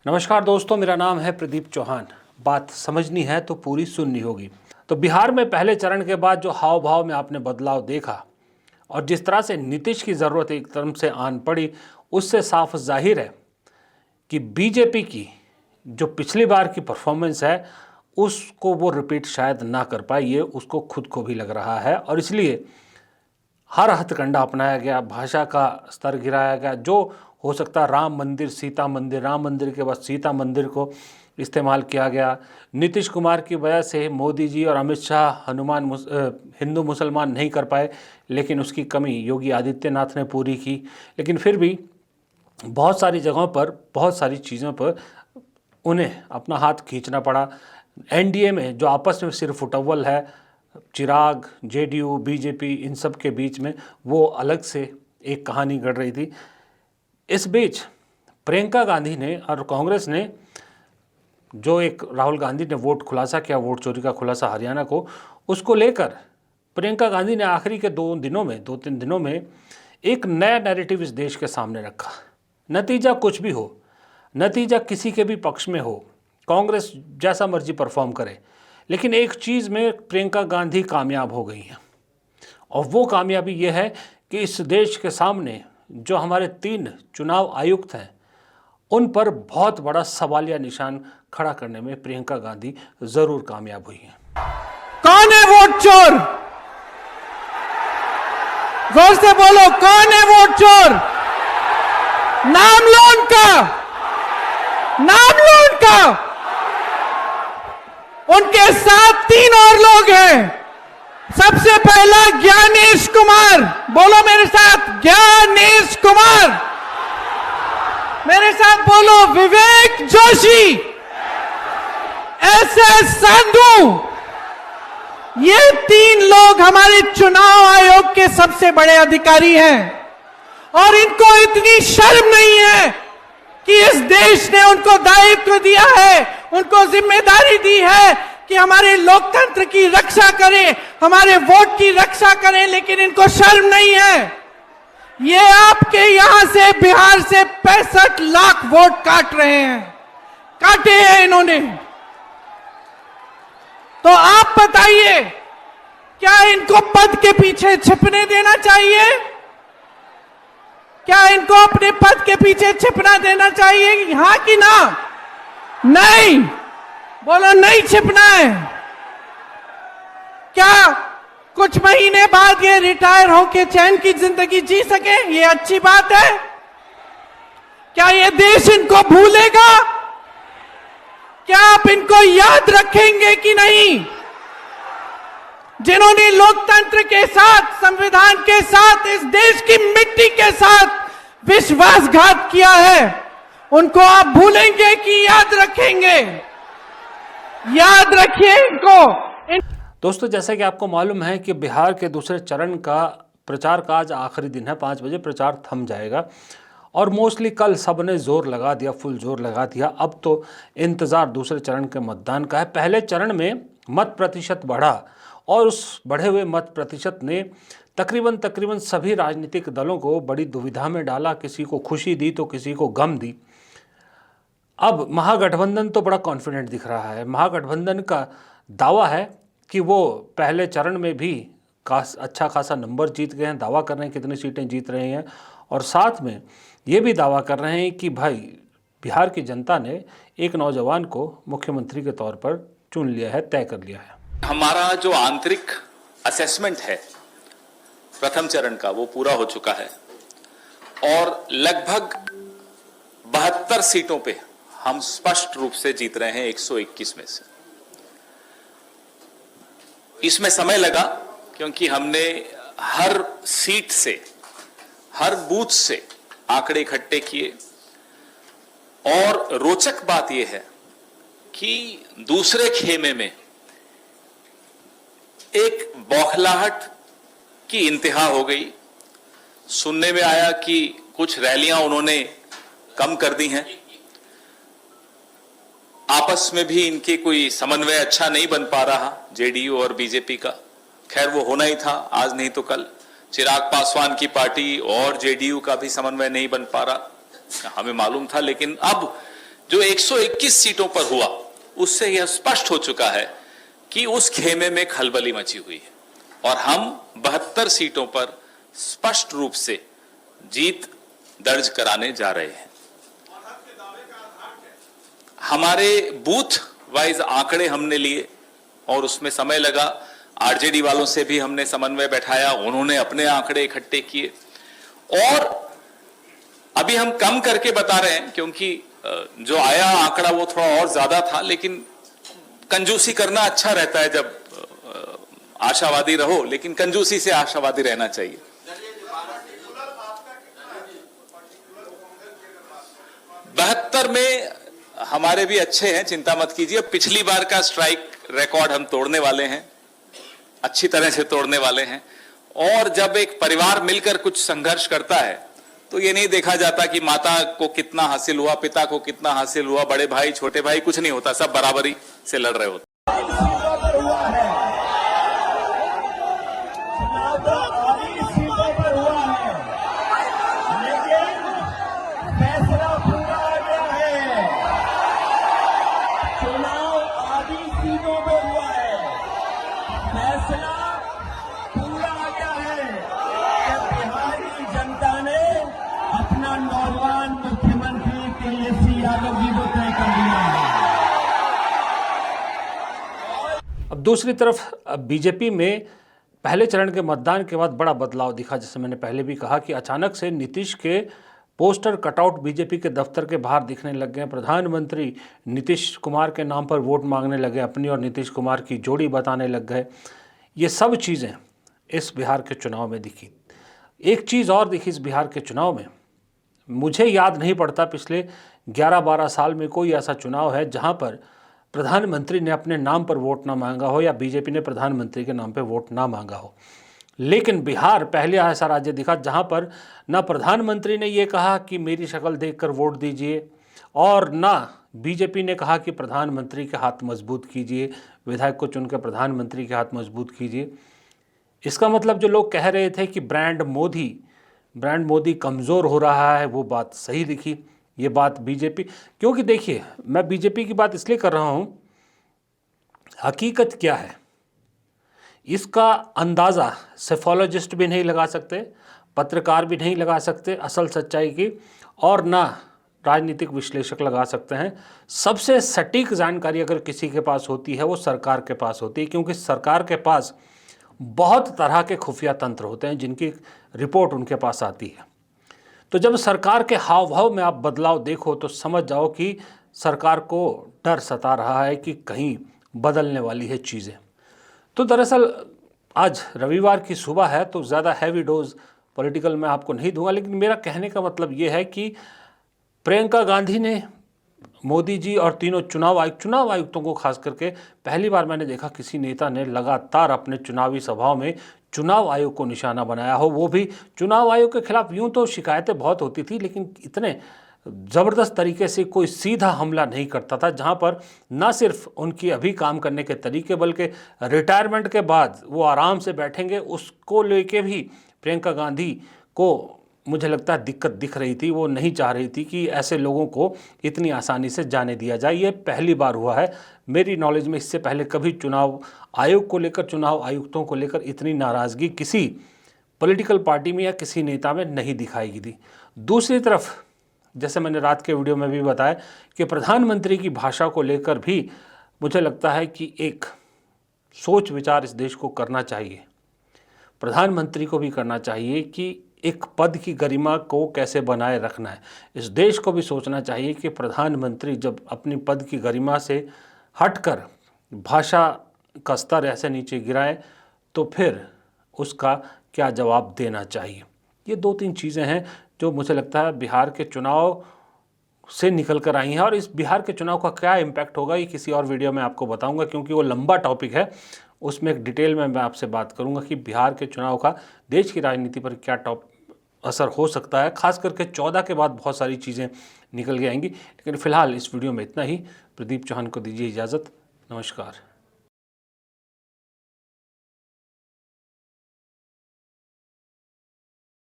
नमस्कार दोस्तों, मेरा नाम है प्रदीप चौहान। बात समझनी है तो पूरी सुननी होगी। तो बिहार में पहले चरण के बाद जो हाव भाव में आपने बदलाव देखा और जिस तरह से नीतीश की ज़रूरत एक तरफ से आन पड़ी, उससे साफ जाहिर है कि बीजेपी की जो पिछली बार की परफॉर्मेंस है उसको वो रिपीट शायद ना कर पाई। ये उसको खुद को भी लग रहा है और इसलिए हर हथकंडा अपनाया गया, भाषा का स्तर गिराया गया। जो हो सकता है राम मंदिर, सीता मंदिर, राम मंदिर के बाद सीता मंदिर को इस्तेमाल किया गया। नीतीश कुमार की वजह से मोदी जी और अमित शाह हिंदू मुसलमान नहीं कर पाए, लेकिन उसकी कमी योगी आदित्यनाथ ने पूरी की। लेकिन फिर भी बहुत सारी जगहों पर, बहुत सारी चीज़ों पर उन्हें अपना हाथ खींचना पड़ा। एनडीए में जो आपस में सिर्फ उटव्वल है, चिराग, जेडीयू, बीजेपी, इन सब के बीच में वो अलग से एक कहानी गढ़ रही थी। इस बीच प्रियंका गांधी ने और कांग्रेस ने जो एक राहुल गांधी ने वोट खुलासा किया, वोट चोरी का खुलासा हरियाणा को, उसको लेकर प्रियंका गांधी ने आखिरी के 2-3 दिनों में एक नया नैरेटिव इस देश के सामने रखा। नतीजा कुछ भी हो, नतीजा किसी के भी पक्ष में हो, कांग्रेस जैसा मर्जी परफॉर्म करे, लेकिन एक चीज़ में प्रियंका गांधी कामयाब हो गई हैं और वो कामयाबी ये है कि इस देश के सामने जो हमारे 3 चुनाव आयुक्त हैं उन पर बहुत बड़ा सवालिया निशान खड़ा करने में प्रियंका गांधी ज़रूर कामयाब हुई हैं। कौन है वोट चोर? जोर से बोलो, कौन है वोट चोर? नाम लो उनका, नाम लो उनका। उनके साथ 3 और लोग हैं। सबसे पहला ज्ञानेश कुमार, बोलो मेरे साथ, ज्ञानेश कुमार। मेरे साथ बोलो, विवेक जोशी, एसएस संधू। ये 3 लोग हमारे चुनाव आयोग के सबसे बड़े अधिकारी हैं और इनको इतनी शर्म नहीं है कि इस देश ने उनको दायित्व दिया है, उनको जिम्मेदारी दी है कि हमारे लोकतंत्र की रक्षा करें, हमारे वोट की रक्षा करें, लेकिन इनको शर्म नहीं है। ये आपके यहां से, बिहार से 65 लाख वोट काट रहे हैं, काटे हैं इन्होंने। तो आप बताइए, क्या इनको पद के पीछे छिपने देना चाहिए? क्या इनको अपने पद के पीछे छिपना देना चाहिए, हाँ कि ना? नहीं, बोलो नहीं छिपना है। क्या कुछ महीने बाद ये रिटायर होके चैन की जिंदगी जी सके? ये अच्छी बात है? क्या ये देश इनको भूलेगा? क्या आप इनको याद रखेंगे कि नहीं? जिन्होंने लोकतंत्र के साथ, संविधान के साथ, इस देश की मिट्टी के साथ विश्वासघात किया है, उनको आप भूलेंगे कि याद रखेंगे? याद रखिए इनको। दोस्तों, जैसा कि आपको मालूम है कि बिहार के दूसरे चरण का प्रचार का आज आखिरी दिन है। 5 बजे प्रचार थम जाएगा और मोस्टली कल सब ने जोर लगा दिया, फुल जोर लगा दिया। अब तो इंतज़ार दूसरे चरण के मतदान का है। पहले चरण में मत प्रतिशत बढ़ा और उस बढ़े हुए मत प्रतिशत ने तकरीबन सभी राजनीतिक दलों को बड़ी दुविधा में डाला। किसी को खुशी दी तो किसी को गम दी। अब महागठबंधन तो बड़ा कॉन्फिडेंट दिख रहा है। महागठबंधन का दावा है कि वो पहले चरण में भी अच्छा खासा नंबर जीत गए हैं। दावा कर रहे हैं कितनी सीटें जीत रहे हैं और साथ में ये भी दावा कर रहे हैं कि भाई बिहार की जनता ने एक नौजवान को मुख्यमंत्री के तौर पर चुन लिया है, तय कर लिया है। हमारा जो आंतरिक असेसमेंट है प्रथम चरण का, वो पूरा हो चुका है और लगभग 72 सीटों पे हम स्पष्ट रूप से जीत रहे हैं 121 में से। इसमें समय लगा क्योंकि हमने हर सीट से, हर बूथ से आंकड़े इकट्ठे किए और रोचक बात यह है कि दूसरे खेमे में एक बौखलाहट की इंतहा हो गई। सुनने में आया कि कुछ रैलियां उन्होंने कम कर दी हैं। आपस में भी इनके कोई समन्वय अच्छा नहीं बन पा रहा, जेडीयू और बीजेपी का। खैर वो होना ही था, आज नहीं तो कल। चिराग पासवान की पार्टी और जेडीयू का भी समन्वय नहीं बन पा रहा, हमें मालूम था। लेकिन अब जो 121 सीटों पर हुआ उससे यह स्पष्ट हो चुका है कि उस खेमे में खलबली मची हुई है और हम 72 सीटों पर स्पष्ट रूप से जीत दर्ज कराने जा रहे हैं। हमारे बूथ वाइज आंकड़े हमने लिए और उसमें समय लगा। आरजेडी वालों से भी हमने समन्वय बैठाया, उन्होंने अपने आंकड़े इकट्ठे किए और अभी हम कम करके बता रहे हैं क्योंकि जो आया आंकड़ा वो थोड़ा और ज्यादा था, लेकिन कंजूसी करना अच्छा रहता है जब आशावादी रहो, लेकिन कंजूसी से आशावादी रहना चाहिए। बहत्तर में हमारे भी अच्छे हैं, चिंता मत कीजिए। पिछली बार का स्ट्राइक रिकॉर्ड हम तोड़ने वाले हैं, अच्छी तरह से तोड़ने वाले हैं। और जब एक परिवार मिलकर कुछ संघर्ष करता है तो ये नहीं देखा जाता कि माता को कितना हासिल हुआ, पिता को कितना हासिल हुआ, बड़े भाई छोटे भाई, कुछ नहीं होता, सब बराबरी से लड़ रहे होते। अब दूसरी तरफ बीजेपी में पहले चरण के मतदान के बाद बड़ा बदलाव दिखा। जैसे मैंने पहले भी कहा कि अचानक से नीतीश के पोस्टर कटआउट बीजेपी के दफ्तर के बाहर दिखने लग गए। प्रधानमंत्री नीतीश कुमार के नाम पर वोट मांगने लगे, अपनी और नीतीश कुमार की जोड़ी बताने लग गए। ये सब चीज़ें इस बिहार के चुनाव में दिखी। एक चीज़ और दिखी इस बिहार के चुनाव में, मुझे याद नहीं पड़ता पिछले 11-12 साल में कोई ऐसा चुनाव है जहाँ पर प्रधानमंत्री ने अपने नाम पर वोट ना मांगा हो या बीजेपी ने प्रधानमंत्री के नाम पर वोट ना मांगा हो। लेकिन बिहार पहले ऐसा राज्य दिखा जहां पर ना प्रधानमंत्री ने ये कहा कि मेरी शक्ल देखकर वोट दीजिए और ना बीजेपी ने कहा कि प्रधानमंत्री के हाथ मजबूत कीजिए, विधायक को चुनकर प्रधानमंत्री के हाथ मजबूत कीजिए। इसका मतलब जो लोग कह रहे थे कि ब्रांड मोदी कमज़ोर हो रहा है, वो बात सही दिखी। ये बात बीजेपी, क्योंकि देखिए मैं बीजेपी की बात इसलिए कर रहा हूँ, हकीकत क्या है इसका अंदाज़ा सेफोलॉजिस्ट भी नहीं लगा सकते, पत्रकार भी नहीं लगा सकते असल सच्चाई की, और ना राजनीतिक विश्लेषक लगा सकते हैं। सबसे सटीक जानकारी अगर किसी के पास होती है वो सरकार के पास होती है, क्योंकि सरकार के पास बहुत तरह के खुफिया तंत्र होते हैं जिनकी रिपोर्ट उनके पास आती है। तो जब सरकार के हाव भाव में आप बदलाव देखो तो समझ जाओ कि सरकार को डर सता रहा है कि कहीं बदलने वाली है चीज़ें। तो दरअसल आज रविवार की सुबह है तो ज़्यादा हैवी डोज पॉलिटिकल मैं आपको नहीं दूंगा, लेकिन मेरा कहने का मतलब ये है कि प्रियंका गांधी ने मोदी जी और तीनों चुनाव आयुक्तों को खास करके पहली बार मैंने देखा किसी नेता ने लगातार अपने चुनावी सभाओं में चुनाव आयोग को निशाना बनाया हो। वो भी चुनाव आयोग के खिलाफ यूं तो शिकायतें बहुत होती थी, लेकिन इतने ज़बरदस्त तरीके से कोई सीधा हमला नहीं करता था, जहां पर ना सिर्फ उनकी अभी काम करने के तरीके बल्कि रिटायरमेंट के बाद वो आराम से बैठेंगे उसको लेके भी प्रियंका गांधी को मुझे लगता है दिक्कत दिख रही थी। वो नहीं चाह रही थी कि ऐसे लोगों को इतनी आसानी से जाने दिया जाए। ये पहली बार हुआ है मेरी नॉलेज में, इससे पहले कभी चुनाव आयोग को लेकर, चुनाव आयुक्तों को लेकर इतनी नाराज़गी किसी पॉलिटिकल पार्टी में या किसी नेता में नहीं दिखाई दी। दूसरी तरफ जैसे मैंने रात के वीडियो में भी बताया कि प्रधानमंत्री की भाषा को लेकर भी मुझे लगता है कि एक सोच विचार इस देश को करना चाहिए, प्रधानमंत्री को भी करना चाहिए कि एक पद की गरिमा को कैसे बनाए रखना है। इस देश को भी सोचना चाहिए कि प्रधानमंत्री जब अपनी पद की गरिमा से हटकर भाषा का स्तर ऐसे नीचे गिराए तो फिर उसका क्या जवाब देना चाहिए। ये 2-3 चीज़ें हैं जो मुझे लगता है बिहार के चुनाव से निकल कर आई हैं, और इस बिहार के चुनाव का क्या इम्पैक्ट होगा ये किसी और वीडियो में आपको बताऊंगा, क्योंकि वो लंबा टॉपिक है। उसमें एक डिटेल में मैं आपसे बात करूंगा कि बिहार के चुनाव का देश की राजनीति पर क्या असर हो सकता है। खास करके 14 के बाद बहुत सारी चीज़ें निकल के आएंगी, लेकिन फिलहाल इस वीडियो में इतना ही। प्रदीप चौहान को दीजिए इजाज़त। नमस्कार।